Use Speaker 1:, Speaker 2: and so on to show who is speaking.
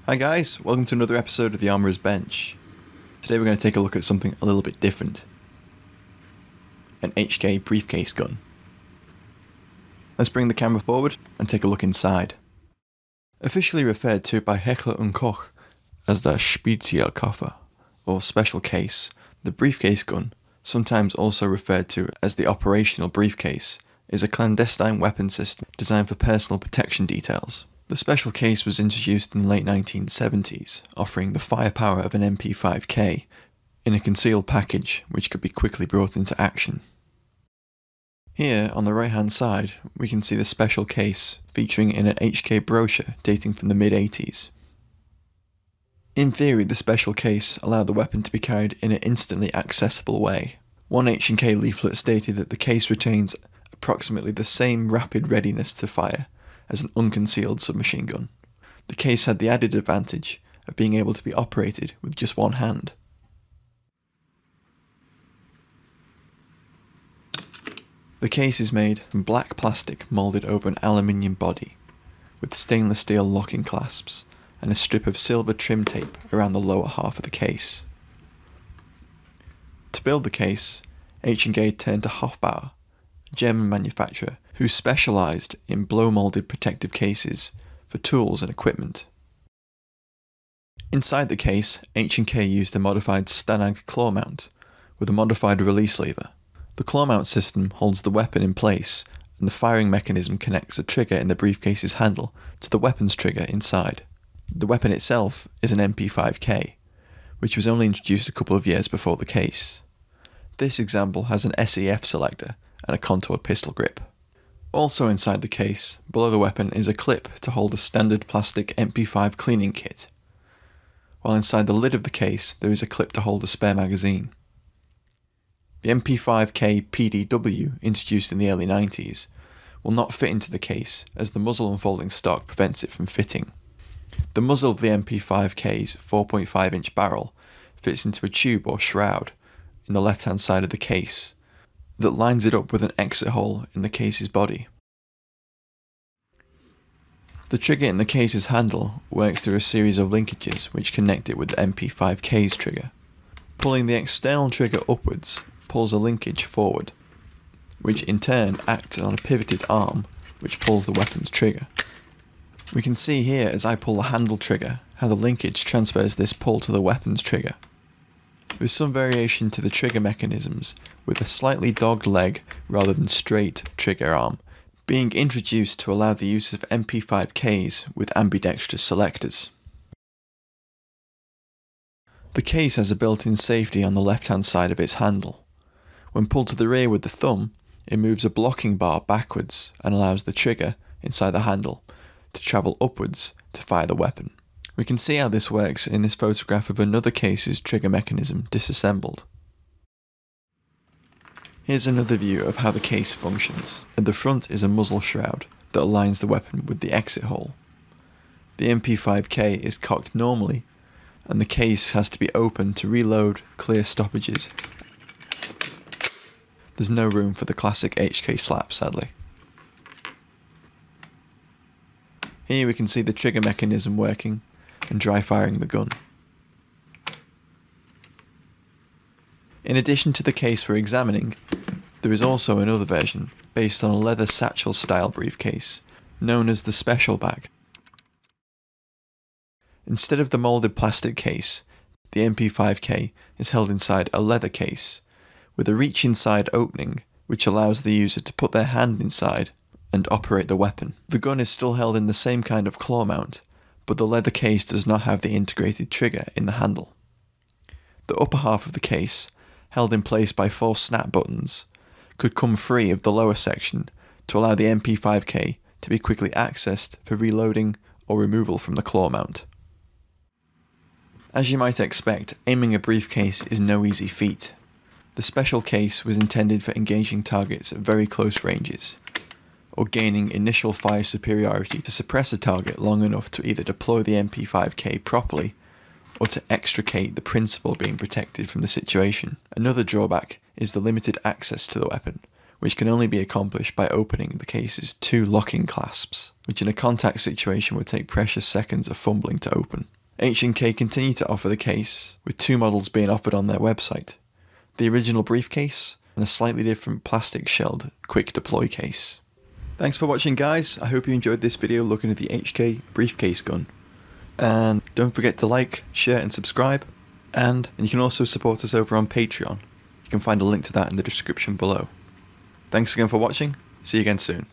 Speaker 1: Hi guys, welcome to another episode of the Armourer's Bench. Today we're going to take a look at something a little bit different. An HK briefcase gun. Let's bring the camera forward and take a look inside. Officially referred to by Heckler Koch as the Spezialkoffer, or special case, the briefcase gun, sometimes also referred to as the operational briefcase, is a clandestine weapon system designed for personal protection details. The special case was introduced in the late 1970s, offering the firepower of an MP5K in a concealed package which could be quickly brought into action. Here, on the right hand side, we can see the special case featuring in an HK brochure dating from the mid-80s. In theory, the special case allowed the weapon to be carried in an instantly accessible way. One H&K leaflet stated that the case retains approximately the same rapid readiness to fire as an unconcealed submachine gun. The case had the added advantage of being able to be operated with just one hand. The case is made from black plastic moulded over an aluminium body, with stainless steel locking clasps and a strip of silver trim tape around the lower half of the case. To build the case, H&K turned to Hofbauer, a German manufacturer who specialised in blow-moulded protective cases for tools and equipment. Inside the case, H&K used a modified Stanag claw mount with a modified release lever. The claw mount system holds the weapon in place, and the firing mechanism connects a trigger in the briefcase's handle to the weapon's trigger inside. The weapon itself is an MP5K, which was only introduced a couple of years before the case. This example has an SEF selector and a contoured pistol grip. Also inside the case, below the weapon, is a clip to hold a standard plastic MP5 cleaning kit, while inside the lid of the case there is a clip to hold a spare magazine. The MP5K PDW, introduced in the early 90s, will not fit into the case as the muzzle unfolding stock prevents it from fitting. The muzzle of the MP5K's 4.5-inch barrel fits into a tube or shroud in the left-hand side of the case that lines it up with an exit hole in the case's body. The trigger in the case's handle works through a series of linkages which connect it with the MP5K's trigger. Pulling the external trigger upwards pulls a linkage forward, which in turn acts on a pivoted arm which pulls the weapon's trigger. We can see here as I pull the handle trigger how the linkage transfers this pull to the weapon's trigger. There is some variation to the trigger mechanisms, with a slightly dogged leg rather than straight trigger arm being introduced to allow the use of MP5Ks with ambidextrous selectors. The case has a built-in safety on the left-hand side of its handle. When pulled to the rear with the thumb, it moves a blocking bar backwards and allows the trigger inside the handle to travel upwards to fire the weapon. We can see how this works in this photograph of another case's trigger mechanism disassembled. Here's another view of how the case functions. At the front is a muzzle shroud that aligns the weapon with the exit hole. The MP5K is cocked normally, and the case has to be opened to reload, clear stoppages. There's no room for the classic HK slap, sadly. Here we can see the trigger mechanism working and dry firing the gun. In addition to the case we're examining, there is also another version based on a leather satchel style briefcase known as the special bag. Instead of the moulded plastic case, the MP5K is held inside a leather case with a reach inside opening which allows the user to put their hand inside and operate the weapon. The gun is still held in the same kind of claw mount, but the leather case does not have the integrated trigger in the handle. The upper half of the case, held in place by 4 snap buttons, could come free of the lower section to allow the MP5K to be quickly accessed for reloading or removal from the claw mount. As you might expect, aiming a briefcase is no easy feat. The special case was intended for engaging targets at very close ranges, or gaining initial fire superiority to suppress a target long enough to either deploy the MP5K properly or to extricate the principal being protected from the situation. Another drawback is the limited access to the weapon, which can only be accomplished by opening the case's 2 locking clasps, which in a contact situation would take precious seconds of fumbling to open. H&K continue to offer the case, with 2 models being offered on their website. The original briefcase and a slightly different plastic shelled quick deploy case. Thanks for watching, guys. I hope you enjoyed this video looking at the HK briefcase gun. And don't forget to like, share and subscribe. And you can also support us over on Patreon. You can find a link to that in the description below. Thanks again for watching. See you again soon.